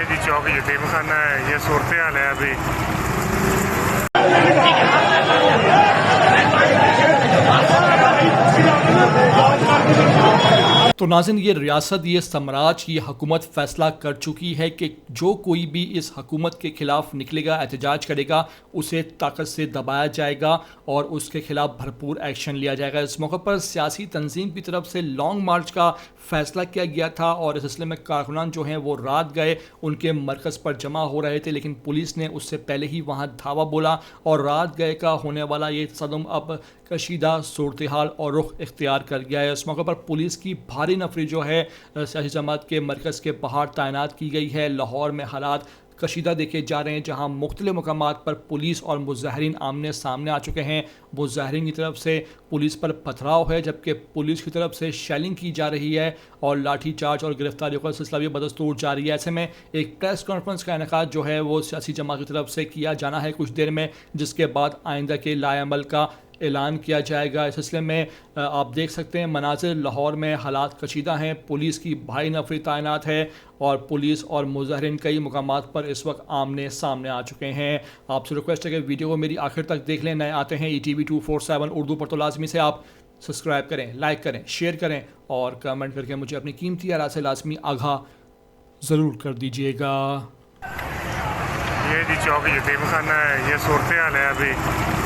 जी चौक यतीम खाना है, ये सूरत हाल है अभी। तो नाज़रीन, ये रियासत, ये साम्राज्य, ये हुकूमत फ़ैसला कर चुकी है कि जो कोई भी इस हुकूमत के ख़िलाफ़ निकलेगा, एहतजाज करेगा, उसे ताकत से दबाया जाएगा और उसके ख़िलाफ़ भरपूर एक्शन लिया जाएगा। इस मौके पर सियासी तंजीम की तरफ से लॉन्ग मार्च का फ़ैसला किया गया था और इस सिलसिले में कारकुनान जो हैं वो रात गए, उनके मरकज़ पर जमा हो रहे थे, लेकिन पुलिस ने उससे पहले ही वहाँ धावा बोला और रात गए का होने वाला ये सदम अब कशीदा सूरत हाल और रुख इख्तियार कर गया है। इस मौके पर पुलिस की भारी नफरी जो है सियासी जमात के मरकज़ के बाहर तैनात की गई है। लाहौर में हालात कशीदा देखे जा रहे हैं, जहां मुख्तलिफ मकामात पर पुलिस और मुजाहरीन आमने सामने आ चुके हैं। मुजाहरीन की तरफ से पुलिस पर पथराव है, जबकि पुलिस की तरफ से शेलिंग की जा रही है और लाठी चार्ज और गिरफ्तारियों का सिलसिला भी बदस्तूर जारी है। ऐसे में एक प्रेस कॉन्फ्रेंस का इनेकाद जो है वो सियासी जमात की तरफ से किया जाना है कुछ देर में, जिसके बाद आइंदा के लाएअमल का ऐलान किया जाएगा। इस सिलसिले में आप देख सकते हैं मनाजिर लाहौर में हालात कशीदा हैं, पुलिस की भारी नफरी तैनात है और पुलिस और मुजाहरीन कई मुकामात पर इस वक्त आमने सामने आ चुके हैं। आपसे रिक्वेस्ट है कि वीडियो को मेरी आखिर तक देख लें। नए आते हैं ETV 247 उर्दू पर तो लाजमी से आप सब्सक्राइब करें, लाइक करें, शेयर करें और कमेंट करके मुझे अपनी कीमती आरा से लाजमी आगाह ज़रूर कर दीजिएगा। ये जी चौक यतीम खाना है, ये सूरत हाल है अभी।